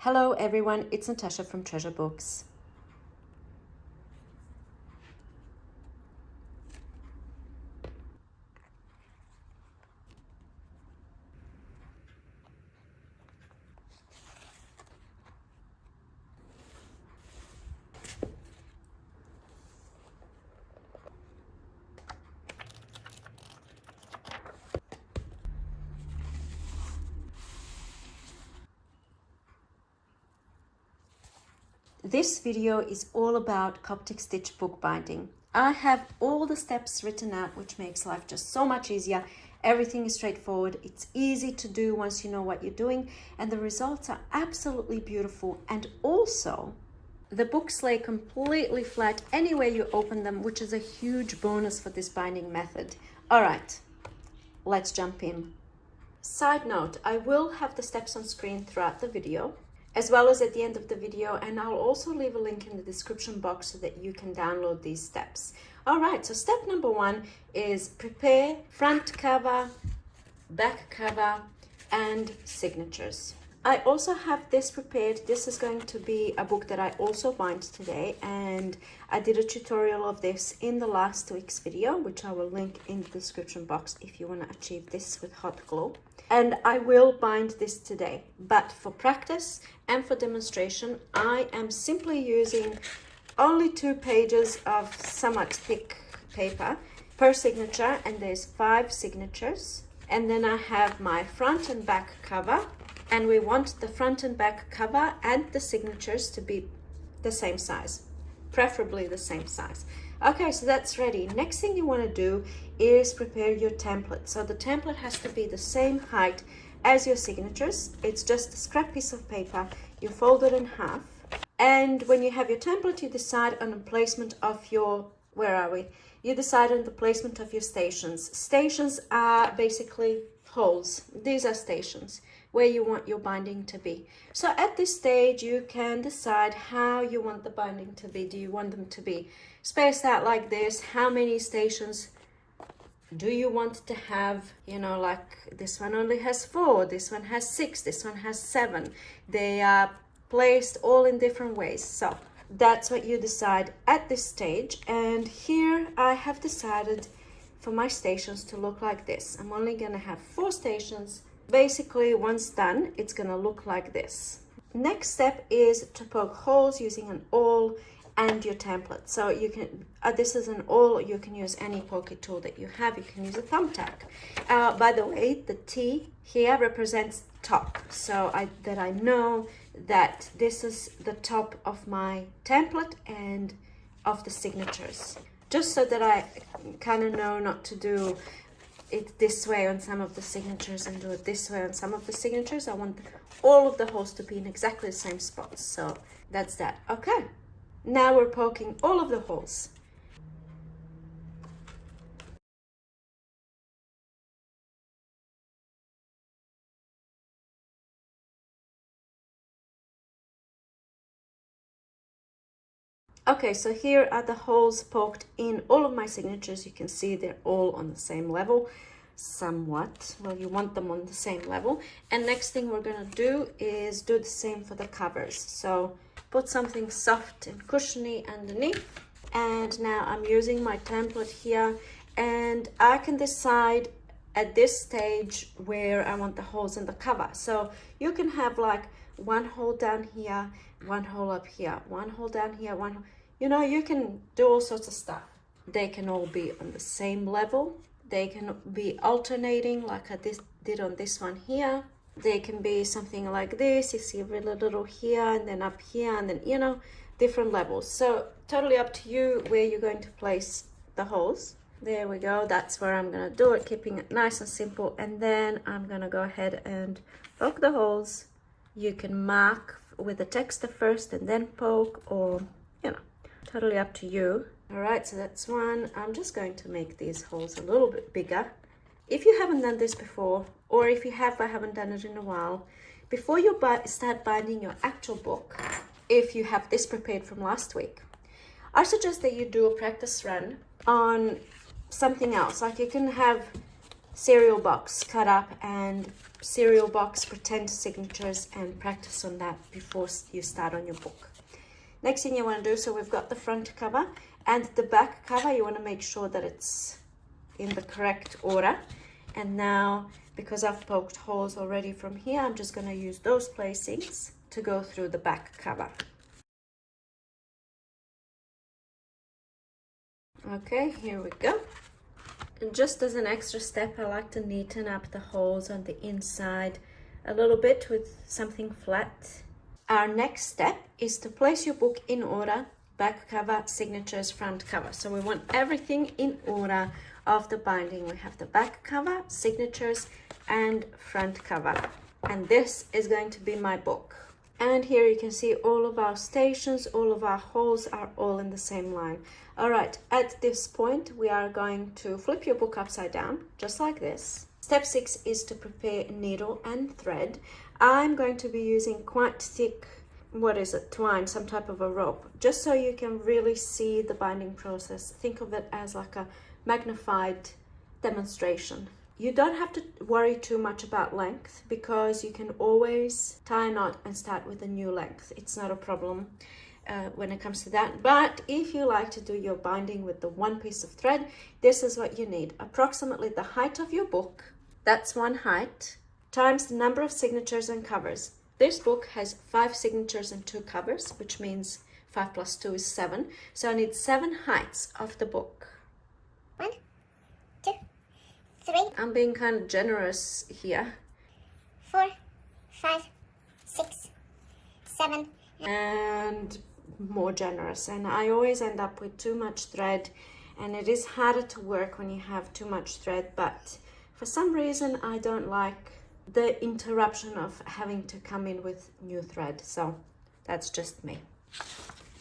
Hello everyone, it's Natasha from Treasure Books. This video is all about Coptic Stitch bookbinding. I have all the steps written out, which makes life just so much easier. Everything is straightforward. It's easy to do once you know what you're doing, and the results are absolutely beautiful. And also, the books lay completely flat anywhere you open them, which is a huge bonus for this binding method. All right, let's jump in. Side note, I will have the steps on screen throughout the video, as well as at the end of the video, and I'll also leave a link in the description box so that you can download these steps. All right, so step number one is prepare front cover, back cover, and signatures. I also have this prepared. This is going to be a book that I also bind today, and I did a tutorial of this in the last week's video, which I will link in the description box if you want to achieve this with hot glue. And I will bind this today, but for practice and for demonstration, I am simply using only 2 pages of somewhat thick paper per signature, and there's 5 signatures. And then I have my front and back cover, and we want the front and back cover and the signatures to be the same size, preferably the same size. Okay, so that's ready. Next thing you want to do is prepare your template. So the template has to be the same height as your signatures. It's just a scrap piece of paper. You fold it in half. And when you have your template, you decide on the placement of your, where are we? You decide on the placement of your stations. Stations are basically holes. These are stations where you want your binding to be. So at this stage, you can decide how you want the binding to be. Do you want them to be spaced out like this? How many stations do you want to have? You know, like this one only has 4, this one has 6, this one has 7. They are placed all in different ways. So that's what you decide at this stage. And here I have decided for my stations to look like this. I'm only gonna have 4 stations. Basically, once done, it's gonna look like this. Next step is to poke holes using an awl and your template. So you can, this is an awl, you can use any pocket tool that you have. You can use a thumbtack. By the way, the T here represents top. So that I know that this is the top of my template and of the signatures. Just so that I kind of know not to do it this way on some of the signatures and do it this way on some of the signatures. I want all of the holes to be in exactly the same spots. So that's that. Okay, now we're poking all of the holes. Okay, so here are the holes poked in all of my signatures. You can see they're all on the same level, somewhat. Well, you want them on the same level. And next thing we're gonna do is do the same for the covers. So put something soft and cushiony underneath. And now I'm using my template here, and I can decide at this stage where I want the holes in the cover. So you can have like 1 hole down here, 1 hole up here, 1 hole down here, 1, you know, you can do all sorts of stuff. They can all be on the same level. They can be alternating like I did on this one here. They can be something like this. You see a really little here and then up here and then, you know, different levels. So totally up to you where you're going to place the holes. There we go. That's where I'm going to do it, keeping it nice and simple. And then I'm going to go ahead and poke the holes. You can mark with the texter first and then poke, or, you know, totally up to you. All right, so that's one. I'm just going to make these holes a little bit bigger. If you haven't done this before, or if you have, I haven't done it in a while, before you start binding your actual book, if you have this prepared from last week, I suggest that you do a practice run on something else. Like you can have cereal box cut up and cereal box, pretend signatures, and practice on that before you start on your book. Next thing you want to do, so we've got the front cover and the back cover. You want to make sure that it's in the correct order. And now, because I've poked holes already from here, I'm just going to use those placings to go through the back cover. Okay, here we go. And just as an extra step, I like to neaten up the holes on the inside a little bit with something flat. Our next step is to place your book in order: back cover, signatures, front cover. So we want everything in order of the binding. We have the back cover, signatures, and front cover. And this is going to be my book. And here you can see all of our stations, all of our holes are all in the same line. All right, at this point, we are going to flip your book upside down, just like this. Step 6 is to prepare needle and thread. I'm going to be using quite thick, twine, some type of a rope, just so you can really see the binding process. Think of it as like a magnified demonstration. You don't have to worry too much about length, because you can always tie a knot and start with a new length. It's not a problem when it comes to that. But if you like to do your binding with the one piece of thread, this is what you need: approximately the height of your book, that's one height, times the number of signatures and covers. This book has 5 signatures and 2 covers, which means 5 plus 2 is 7. So I need 7 heights of the book. 1, 2, 3. I'm being kind of generous here. 4, 5, 6, 7. And more generous. And I always end up with too much thread, and it is harder to work when you have too much thread, but for some reason I don't like the interruption of having to come in with new thread. So that's just me.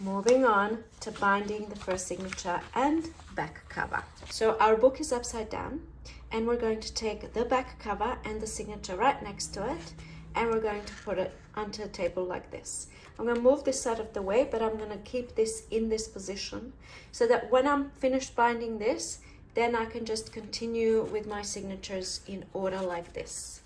Moving on to binding the first signature and back cover. So our book is upside down, and we're going to take the back cover and the signature right next to it, and we're going to put it onto a table like this. I'm going to move this out of the way, but I'm going to keep this in this position so that when I'm finished binding this, then I can just continue with my signatures in order like this.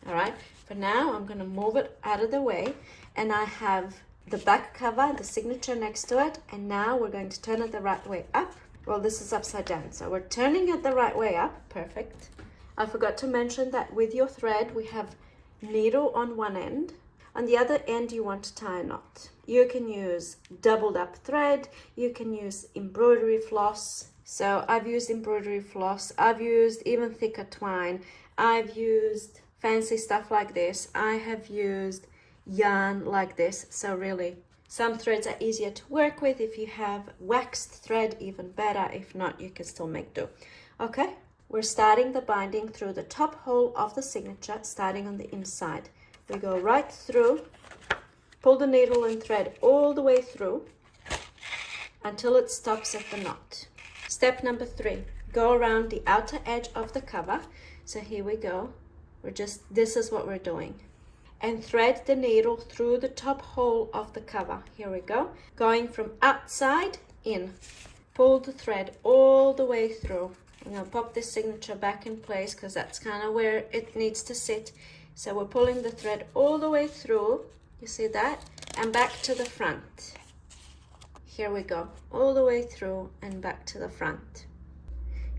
All right, for now, I'm going to move it out of the way, and I have the back cover, the signature next to it, and now we're going to turn it the right way up. Well, this is upside down, so we're turning it the right way up. Perfect. I forgot to mention that with your thread, we have needle on one end. On the other end, you want to tie a knot. You can use doubled up thread. You can use embroidery floss. So I've used embroidery floss. I've used even thicker twine. I've used fancy stuff like this. I have used yarn like this. So really, some threads are easier to work with. If you have waxed thread, even better. If not, you can still make do. Okay, we're starting the binding through the top hole of the signature, starting on the inside. We go right through, pull the needle and thread all the way through until it stops at the knot. Step number 3, go around the outer edge of the cover. So here we go. This is what we're doing. And thread the needle through the top hole of the cover. Here we go. Going from outside in. Pull the thread all the way through. I'm going to pop this signature back in place because that's kind of where it needs to sit. So we're pulling the thread all the way through, you see that, and back to the front. Here we go, all the way through and back to the front.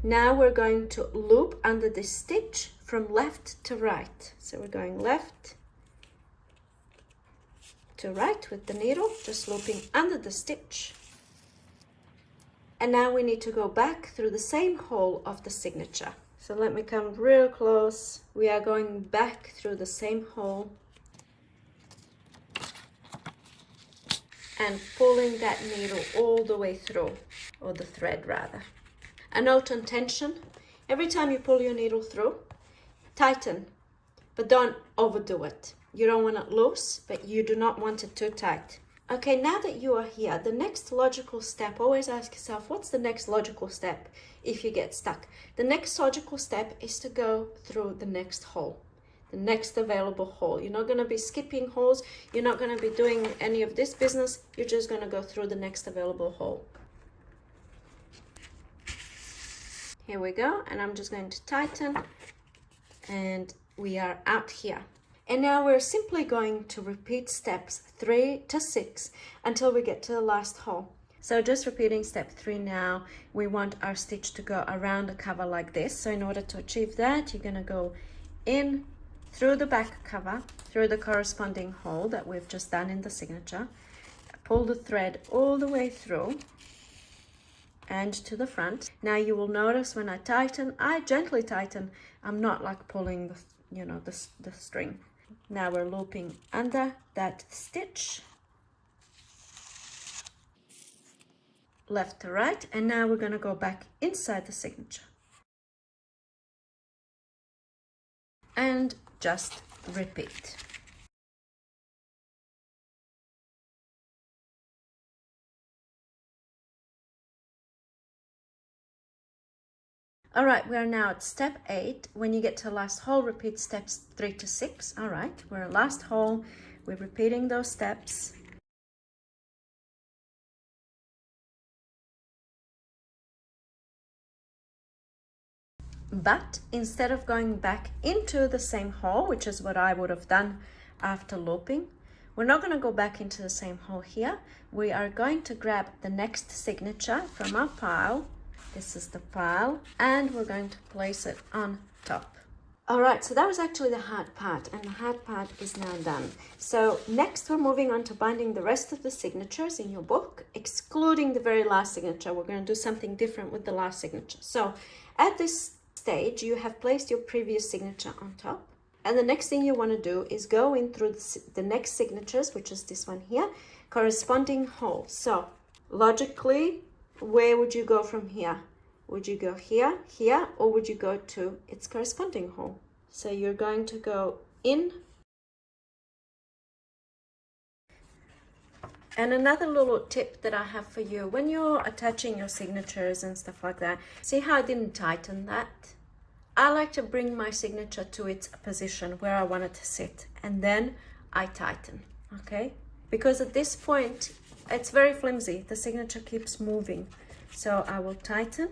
Now we're going to loop under this stitch from left to right. So we're going left to right with the needle, just looping under the stitch. And now we need to go back through the same hole of the signature. So let me come real close. We are going back through the same hole and pulling that needle all the way through, or the thread rather. A note on tension: every time you pull your needle through, tighten, but don't overdo it. You don't want it loose, but you do not want it too tight. Okay, now that you are here, the next logical step, always ask yourself, what's the next logical step if you get stuck? The next logical step is to go through the next hole, the next available hole. You're not going to be skipping holes. You're not going to be doing any of this business. You're just going to go through the next available hole. Here we go, and I'm just going to tighten and we are out here. And now we're simply going to repeat steps 3 to 6 until we get to the last hole. So just repeating step 3 now, we want our stitch to go around the cover like this. So in order to achieve that, you're going to go in through the back cover, through the corresponding hole that we've just done in the signature. Pull the thread all the way through and to the front. Now you will notice when I tighten, I gently tighten. I'm not like pulling the string. Now we're looping under that stitch, left to right, and now we're going to go back inside the signature and just repeat. All right, we are now at step 8. When you get to the last hole, repeat steps 3 to 6. All right, we're at last hole. We're repeating those steps. But instead of going back into the same hole, which is what I would have done after looping, we're not going to go back into the same hole here. We are going to grab the next signature from our pile. This is the pile, and we're going to place it on top. All right, so that was actually the hard part, and the hard part is now done. So next we're moving on to binding the rest of the signatures in your book, excluding the very last signature. We're going to do something different with the last signature. So at this stage, you have placed your previous signature on top, and the next thing you want to do is go in through the next signatures, which is this one here, corresponding hole. So logically, where would you go from here? Would you go here, here, or would you go to its corresponding hole? So you're going to go in. And another little tip that I have for you, when you're attaching your signatures and stuff like that, see how I didn't tighten that? I like to bring my signature to its position where I want it to sit, and then I tighten, okay? Because at this point, it's very flimsy. The signature keeps moving. So I will tighten,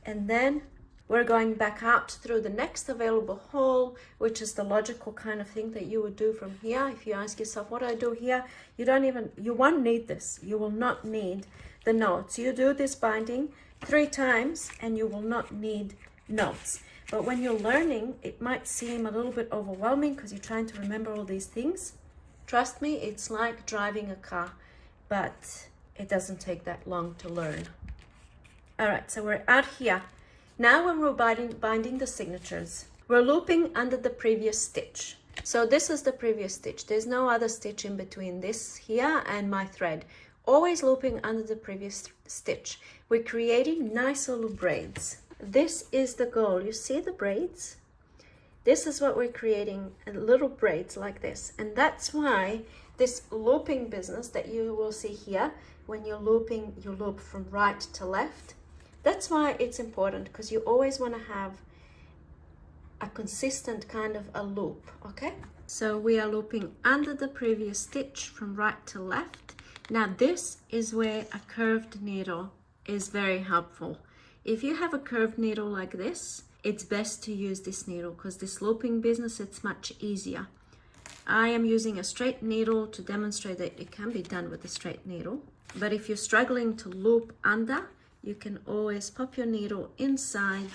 and then we're going back out through the next available hole, which is the logical kind of thing that you would do from here. If you ask yourself, what do I do here? You won't need this. You will not need the notes. You do this binding 3 times and you will not need notes. But when you're learning, it might seem a little bit overwhelming because you're trying to remember all these things. Trust me, it's like driving a car, but it doesn't take that long to learn. All right, so we're out here. Now when we're binding the signatures, we're looping under the previous stitch. So this is the previous stitch. There's no other stitch in between this here and my thread. Always looping under the previous stitch. We're creating nice little braids. This is the goal. You see the braids? This is what we're creating, little braids like this. And that's why this looping business that you will see here, when you're looping, you loop from right to left. That's why it's important, because you always want to have a consistent kind of a loop, okay? So we are looping under the previous stitch from right to left. Now this is where a curved needle is very helpful. If you have a curved needle like this, it's best to use this needle because this looping business, it's much easier. I am using a straight needle to demonstrate that it can be done with a straight needle. But if you're struggling to loop under, you can always pop your needle inside,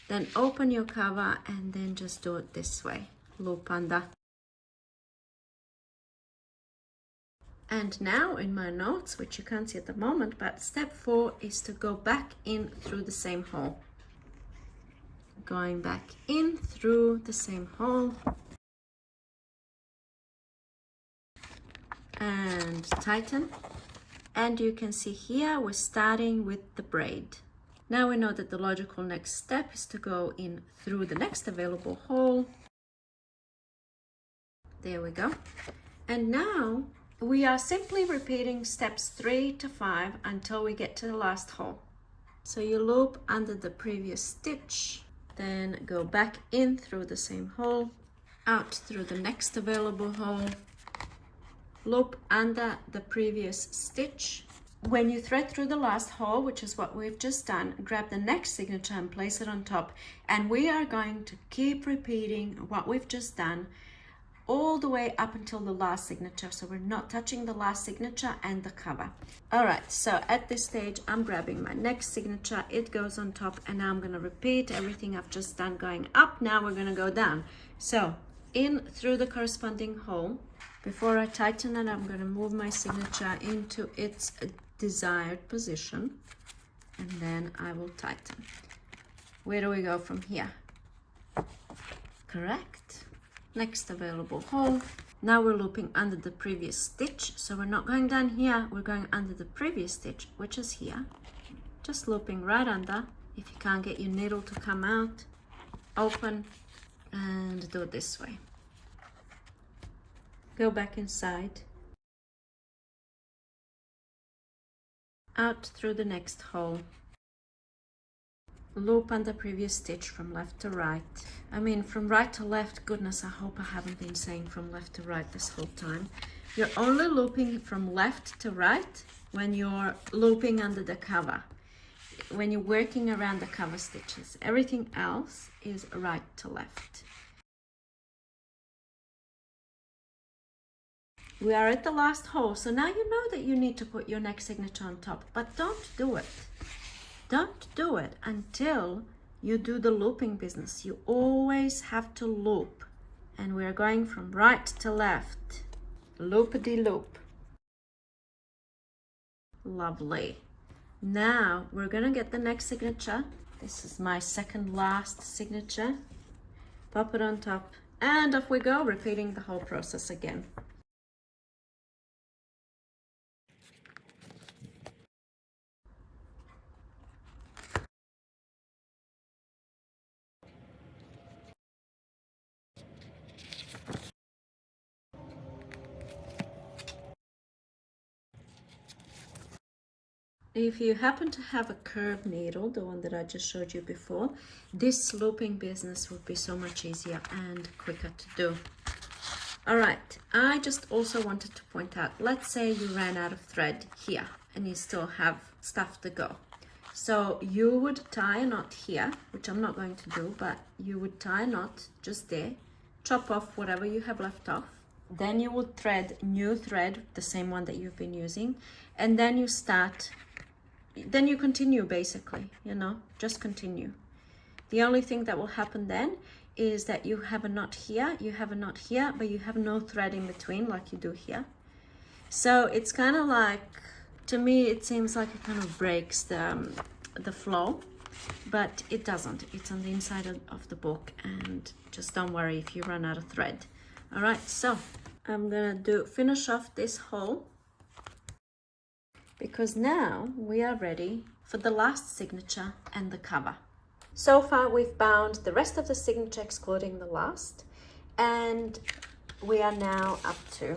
then open your cover and then just do it this way, loop under. And now in my notes, which you can't see at the moment, but step 4 is to go back in through the same hole. Going back in through the same hole. And tighten. And you can see here we're starting with the braid. Now we know that the logical next step is to go in through the next available hole. There we go. And now we are simply repeating steps 3 to 5 until we get to the last hole. So you loop under the previous stitch, then go back in through the same hole, out through the next available hole, loop under the previous stitch, When you thread through the last hole, which is what we've just done, grab the next signature and place it on top. And we are going to keep repeating what we've just done all the way up until the last signature. So we're not touching the last signature and the cover. All right, so at this stage, I'm grabbing my next signature. It goes on top, and now I'm going to repeat everything I've just done going up. Now we're going to go down. So in through the corresponding hole. Before I tighten it, I'm going to move my signature into its desired position, and then I will tighten. Where do we go from here? Correct. Next available hole. Now we're looping under the previous stitch, so we're not going down here, we're going under the previous stitch, which is here. Just looping right under. If you can't get your needle to come out, open and do it this way. Go back inside, out through the next hole, loop under previous stitch from left to right. I mean from right to left. Goodness, I hope I haven't been saying from left to right this whole time. You're only looping from left to right when you're looping under the cover, when you're working around the cover stitches. Everything else is right to left. We are at the last hole, so now you know that you need to put your next signature on top, but don't do it. Don't do it until you do the looping business. You always have to loop, and we're going from right to left. Loop-a-de-loop. Lovely. Now we're gonna get the next signature. This is my second last signature. Pop it on top, and off we go, repeating the whole process again. If you happen to have a curved needle, the one that I just showed you before, this looping business would be so much easier and quicker to do. All right, I just also wanted to point out, let's say you ran out of thread here and you still have stuff to go. So you would tie a knot here, which I'm not going to do, but you would tie a knot just there, chop off whatever you have left off. Then you would thread new thread, the same one that you've been using, and then you start. Then you continue basically, you know, just continue. The only thing that will happen then is that you have a knot here, you have a knot here, but you have no thread in between like you do here. So it's kind of like, to me, it seems like it kind of breaks the flow, but it doesn't. It's on the inside of the book, and just don't worry if you run out of thread. All right, so I'm gonna finish off this hole, because now we are ready for the last signature and the cover. So far we've bound the rest of the signature excluding the last, and we are now up to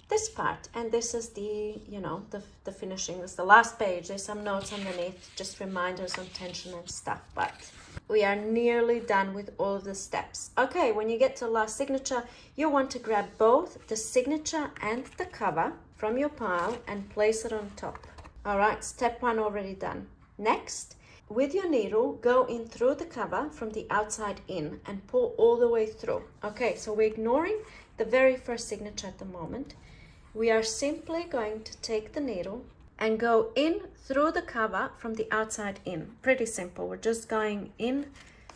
this part, and this is the, you know, the finishing. This is the last page. There's some notes underneath, just reminders on tension and stuff, but we are nearly done with all of the steps. Okay, when you get to the last signature, you want to grab both the signature and the cover from your pile and place it on top. All right, step one already done. Next, with your needle, go in through the cover from the outside in and pull all the way through. Okay, so we're ignoring the very first signature at the moment. We are simply going to take the needle and go in through the cover from the outside in. Pretty simple. We're just going in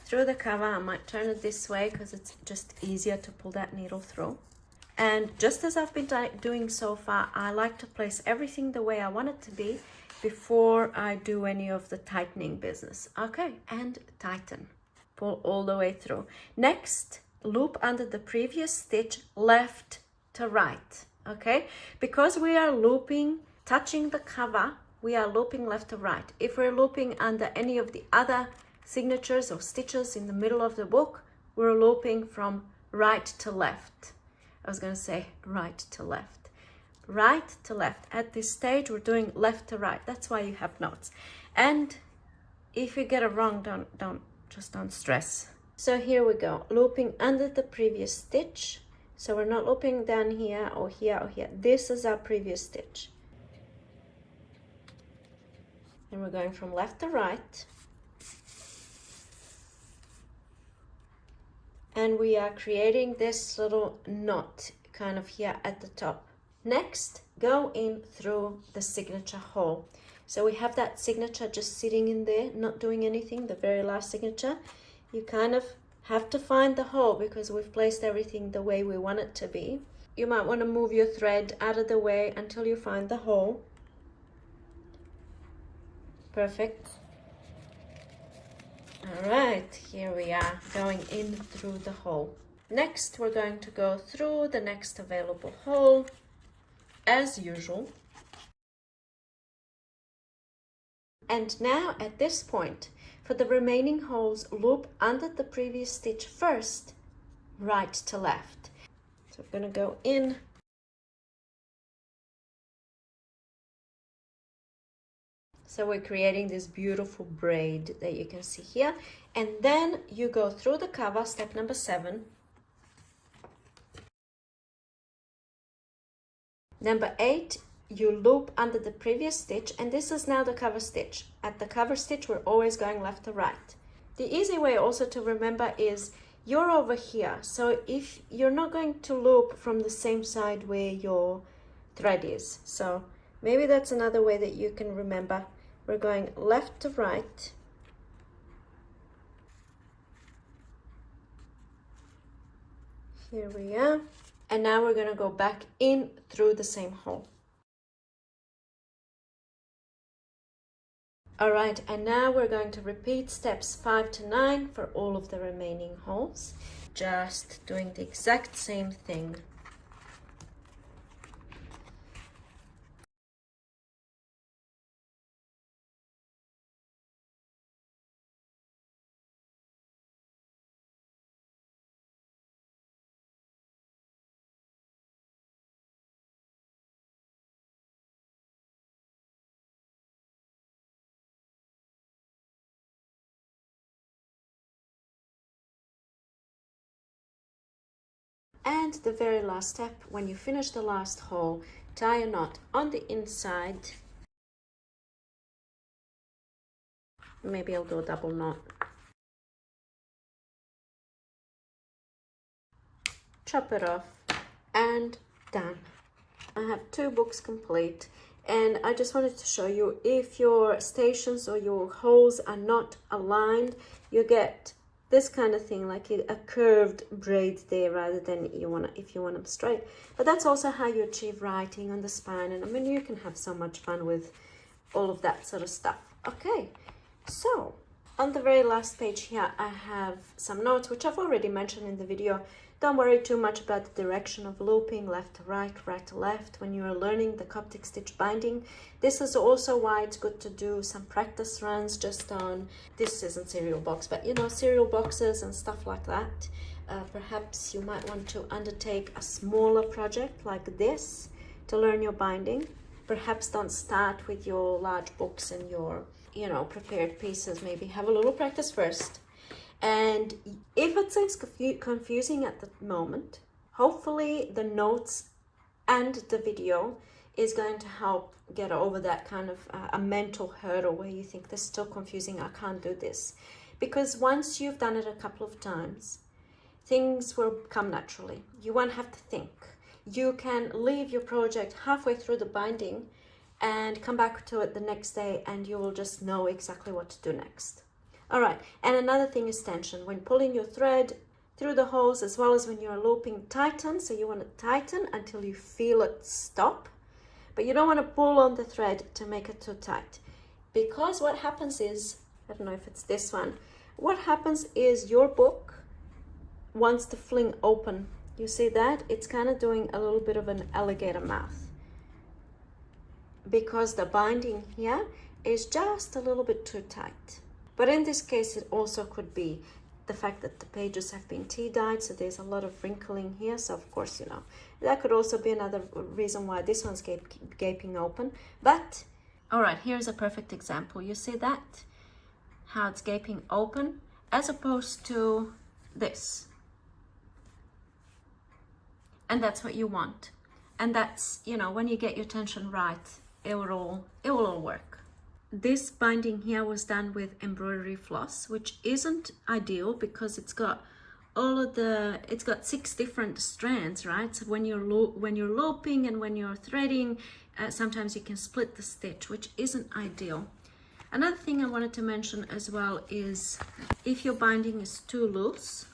through the cover. I might turn it this way because it's just easier to pull that needle through. And just as I've been doing so far, I like to place everything the way I want it to be before I do any of the tightening business. Okay, and tighten. Pull all the way through. Next, loop under the previous stitch left to right. Okay, because we are looping, touching the cover, we are looping left to right. If we're looping under any of the other signatures or stitches in the middle of the book, we're looping from right to left. I was going to say right to left. Right to left. At this stage, we're doing left to right. That's why you have knots. And if you get it wrong, don't stress. So here we go, looping under the previous stitch. So we're not looping down here or here or here. This is our previous stitch. and we're going from left to right. And we are creating this little knot kind of here at the top. Next, go in through the signature hole. So we have that signature just sitting in there, not doing anything, the very last signature. You kind of have to find the hole because we've placed everything the way we want it to be. You might want to move your thread out of the way until you find the hole. Perfect. All right, here we are going in through the hole. Next, we're going to go through the next available hole as usual. And now at this point, for the remaining holes, loop under the previous stitch first, right to left. So we're going to go in. So we're creating this beautiful braid that you can see here. And then you go through the cover, step number 7. Number 8, you loop under the previous stitch, and this is now the cover stitch. At the cover stitch, we're always going left to right. The easy way also to remember is you're over here. So if you're not going to loop from the same side where your thread is. So maybe that's another way that you can remember. We're going left to right. Here we are. And now we're going to go back in through the same hole. All right, and now we're going to repeat steps 5 to 9 for all of the remaining holes. Just doing the exact same thing. And the very last step, when you finish the last hole, tie a knot on the inside. Maybe I'll do a double knot. Chop it off and done. I have 2 books complete, and I just wanted to show you if your stations or your holes are not aligned, you get this kind of thing, like a curved braid there rather than if you want them straight. But that's also how you achieve writing on the spine, and I mean, you can have so much fun with all of that sort of stuff. Okay, so on the very last page here, I have some notes which I've already mentioned in the video. Don't worry too much about the direction of looping, left to right, right to left, when you are learning the Coptic stitch binding. This is also why it's good to do some practice runs just on, this isn't cereal box, but you know, cereal boxes and stuff like that. Perhaps you might want to undertake a smaller project like this to learn your binding. Perhaps don't start with your large books and your, you know, prepared pieces. Maybe have a little practice first. And if it seems confusing at the moment, hopefully the notes and the video is going to help get over that kind of a mental hurdle where you think this is still confusing, I can't do this. Because once you've done it a couple of times, things will come naturally. You won't have to think. You can leave your project halfway through the binding and come back to it the next day, and you will just know exactly what to do next. All right, and another thing is tension. When pulling your thread through the holes, as well as when you're looping, tighten. So you want to tighten until you feel it stop, but you don't want to pull on the thread to make it too tight, because what happens is, I don't know if it's this one, what happens is your book wants to fling open. You see that? It's kind of doing a little bit of an alligator mouth because the binding here is just a little bit too tight. But in this case, it also could be the fact that the pages have been tea-dyed, so there's a lot of wrinkling here. So of course, you know, that could also be another reason why this one's gaping open. But, all right, here's a perfect example. You see that? How it's gaping open, as opposed to this. And that's what you want. And that's, you know, when you get your tension right, it will all work. this binding here was done with embroidery floss, which isn't ideal because it's got it's got 6 different strands, right? So when you're looping and when you're threading, sometimes you can split the stitch, which isn't ideal. Another thing I wanted to mention as well is if your binding is too loose,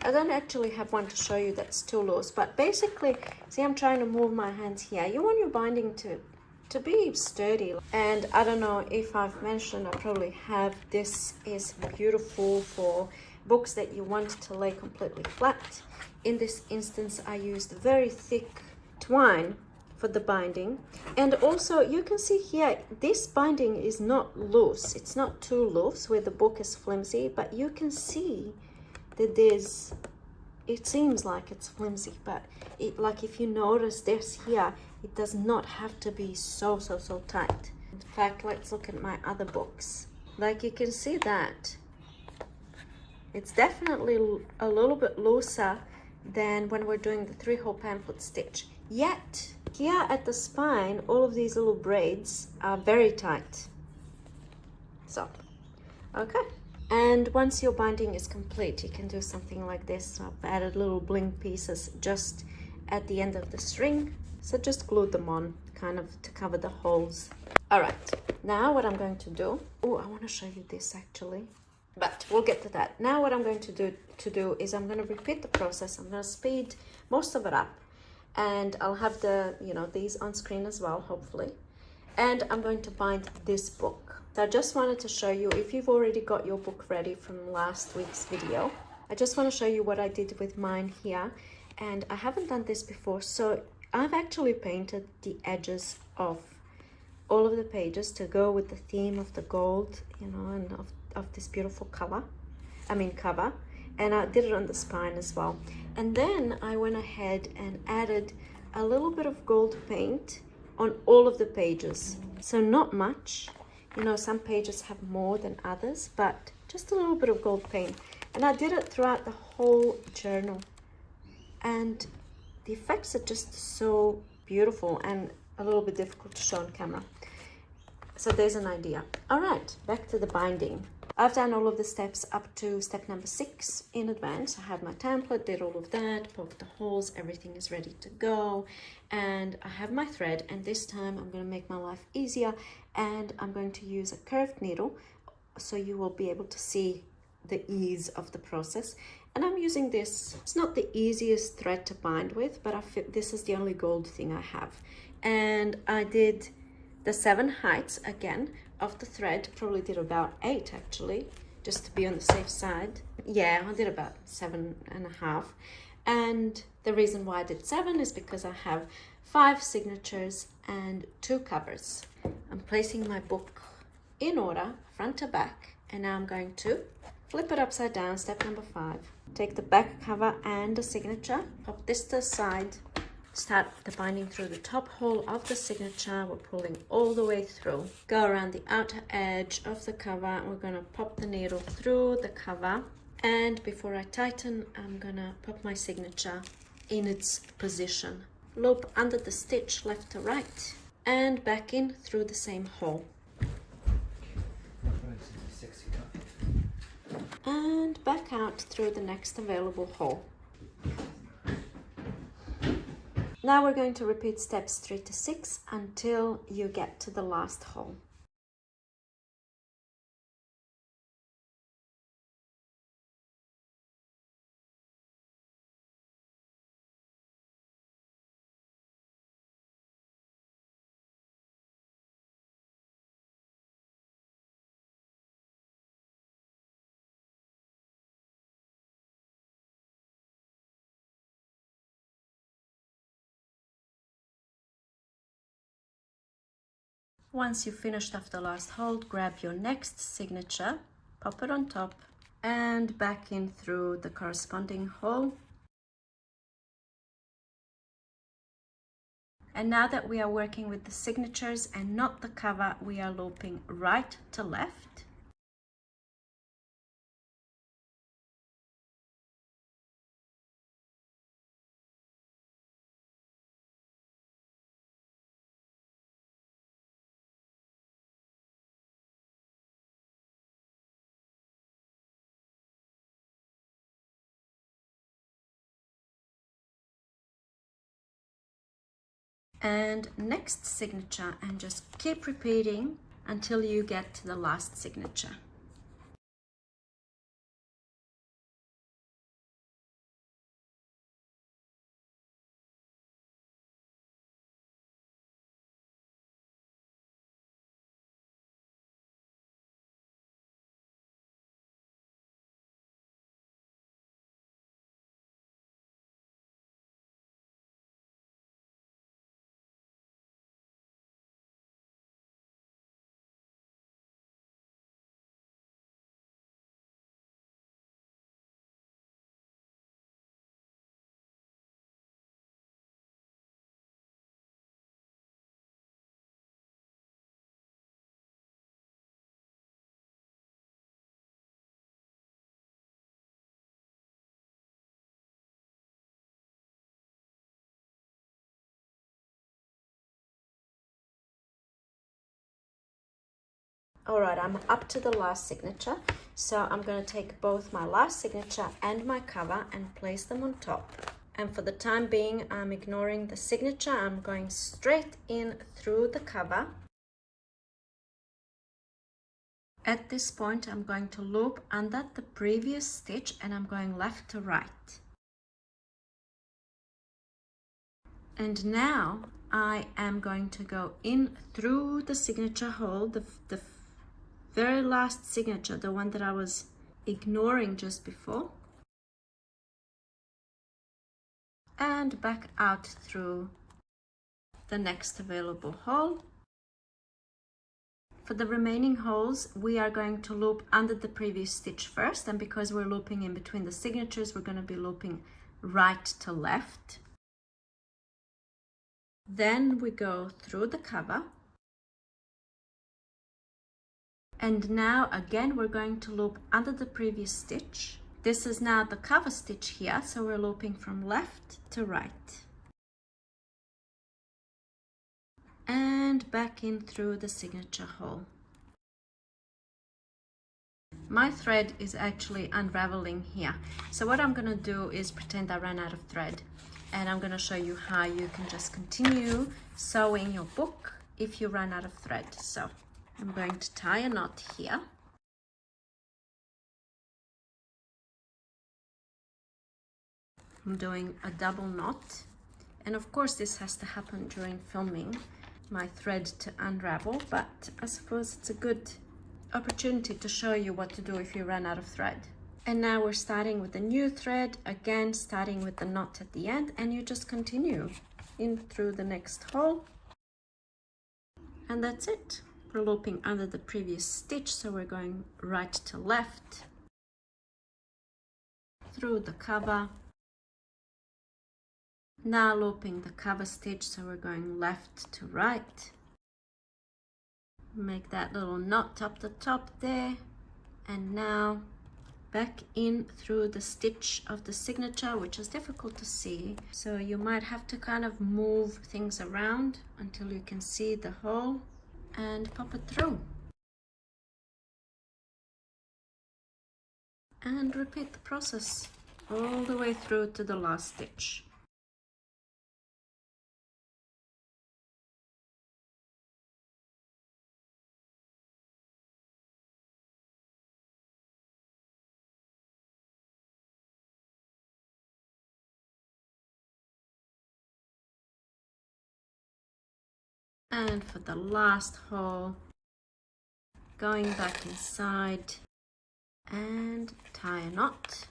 I don't actually have one to show you that's too loose, but basically, see, I'm trying to move my hands here. You want your binding to be sturdy. And I don't know if I've mentioned, I probably have, this is beautiful for books that you want to lay completely flat. In this instance, I used very thick twine for the binding. And also you can see here, this binding is not loose. It's not too loose where the book is flimsy, but you can see that it seems like it's flimsy, but like if you notice this here, it does not have to be so tight. In fact, let's look at my other books. Like you can see that it's definitely a little bit looser than when we're doing the 3-hole pamphlet stitch. Yet here at the spine, all of these little braids are very tight. So, okay. And once your binding is complete, you can do something like this. I've added little bling pieces just at the end of the string. So just glue them on, kind of to cover the holes. All right, now what I'm going to do, oh, I want to show you this actually, but we'll get to that. Now what I'm going to do is I'm going to repeat the process. I'm going to speed most of it up, and I'll have the, these on screen as well, hopefully. And I'm going to bind this book. So I just wanted to show you, if you've already got your book ready from last week's video, I just want to show you what I did with mine here. And I haven't done this before, so I've actually painted the edges of all of the pages to go with the theme of the gold, and of this beautiful cover. And I did it on the spine as well. And then I went ahead and added a little bit of gold paint on all of the pages. So not much, some pages have more than others, but just a little bit of gold paint. And I did it throughout the whole journal. And the effects are just so beautiful and a little bit difficult to show on camera. So there's an idea. All right, back to the binding. I've done all of the steps up to step number 6 in advance. I have my template, did all of that, poked the holes, everything is ready to go. And I have my thread, and this time I'm going to make my life easier, and I'm going to use a curved needle so you will be able to see the ease of the process. And I'm using this. It's not the easiest thread to bind with, but I feel this is the only gold thing I have. And I did the 7 heights again of the thread, probably did about 8 actually, just to be on the safe side. Yeah, I did about 7.5. And the reason why I did 7 is because I have 5 signatures and 2 covers. I'm placing my book in order, front to back, and now I'm going to flip it upside down, step number 5. Take the back cover and the signature, pop this to the side, start the binding through the top hole of the signature. We're pulling all the way through. Go around the outer edge of the cover. We're going to pop the needle through the cover. And before I tighten, I'm going to pop my signature in its position. Loop under the stitch left to right and back in through the same hole. And back out through the next available hole. Now we're going to repeat steps 3 to 6 until you get to the last hole. Once you've finished off the last hole, grab your next signature, pop it on top, and back in through the corresponding hole. And now that we are working with the signatures and not the cover, we are looping right to left. and next signature, and just keep repeating until you get to the last signature. All right, I'm up to the last signature. So I'm going to take both my last signature and my cover and place them on top. And for the time being, I'm ignoring the signature. I'm going straight in through the cover. At this point, I'm going to loop under the previous stitch and I'm going left to right. And now I am going to go in through the signature hole, the very last signature, the one that I was ignoring just before, and back out through the next available hole. For the remaining holes, we are going to loop under the previous stitch first, and because we're looping in between the signatures, we're going to be looping right to left. Then we go through the cover. And now again, we're going to loop under the previous stitch. This is now the cover stitch here, so we're looping from left to right. And back in through the signature hole. My thread is actually unraveling here. So what I'm going to do is pretend I ran out of thread. And I'm going to show you how you can just continue sewing your book if you run out of thread. So I'm going to tie a knot here. I'm doing a double knot. And of course this has to happen during filming my thread to unravel, but I suppose it's a good opportunity to show you what to do if you run out of thread. And now we're starting with a new thread, again starting with the knot at the end, and you just continue in through the next hole. And that's it. We're looping under the previous stitch, so we're going right to left through the cover. Now looping the cover stitch, so we're going left to right. Make that little knot up the top there, and now back in through the stitch of the signature, which is difficult to see, so you might have to kind of move things around until you can see the hole, and pop it through. And repeat the process all the way through to the last stitch. And for the last hole, going back inside and tie a knot,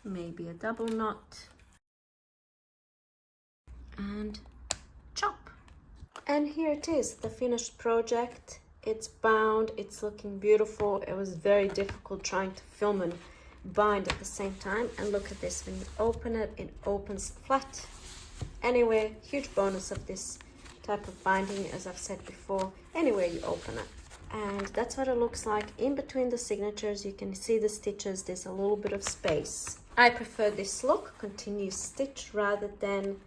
maybe a double knot, and chop. And here it is, the finished project. It's bound, it's looking beautiful. It was very difficult trying to film and bind at the same time. And look at this, when you open it, it opens flat. Anyway, huge bonus of this type of binding, as I've said before, anywhere you open it. And that's what it looks like. In between the signatures, you can see the stitches, there's a little bit of space. I prefer this look, continuous stitch, rather than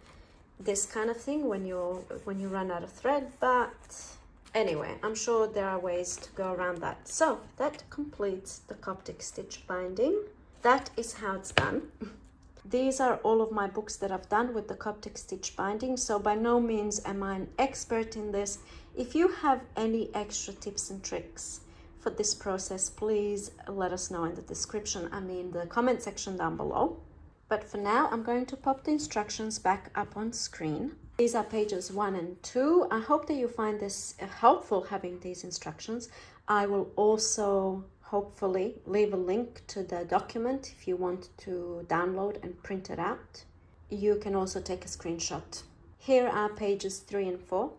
this kind of thing when you run out of thread. But anyway, I'm sure there are ways to go around that. So that completes the Coptic stitch binding. That is how it's done. These are all of my books that I've done with the Coptic Stitch Binding, so by no means am I an expert in this. If you have any extra tips and tricks for this process, please let us know in the description, the comment section down below. But for now, I'm going to pop the instructions back up on screen. These are pages 1 and 2. I hope that you find this helpful, having these instructions. I will also hopefully leave a link to the document if you want to download and print it out. You can also take a screenshot. Here are pages 3 and 4.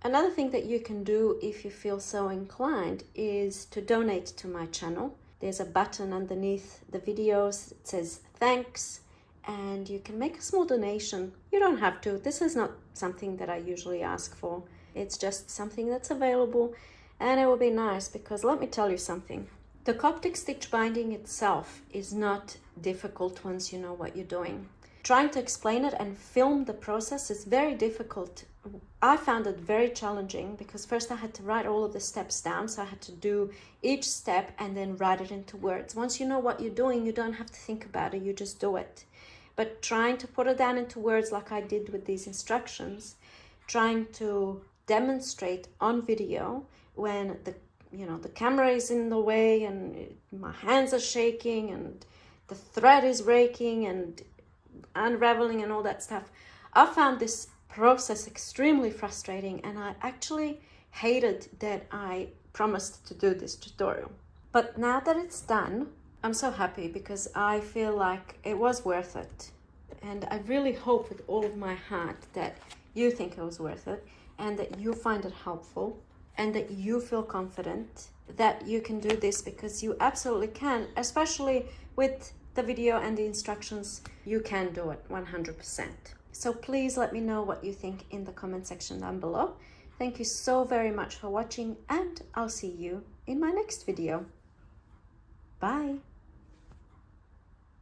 Another thing that you can do if you feel so inclined is to donate to my channel. There's a button underneath the videos that says thanks, and you can make a small donation. You don't have to. This is not something that I usually ask for. It's just something that's available, and it will be nice because let me tell you something. The Coptic Stitch Binding itself is not difficult once you know what you're doing. Trying to explain it and film the process is very difficult. I found it very challenging because first I had to write all of the steps down, so I had to do each step and then write it into words. Once you know what you're doing, you don't have to think about it, you just do it. But trying to put it down into words like I did with these instructions, trying to demonstrate on video when the camera is in the way and my hands are shaking and the thread is breaking and unraveling and all that stuff. I found this process extremely frustrating, and I actually hated that I promised to do this tutorial. But now that it's done, I'm so happy because I feel like it was worth it. And I really hope with all of my heart that you think it was worth it and that you find it helpful and that you feel confident that you can do this, because you absolutely can, especially with the video and the instructions. You can do it 100%. So please let me know what you think in the comment section down below. Thank you so very much for watching, and I'll see you in my next video. Bye.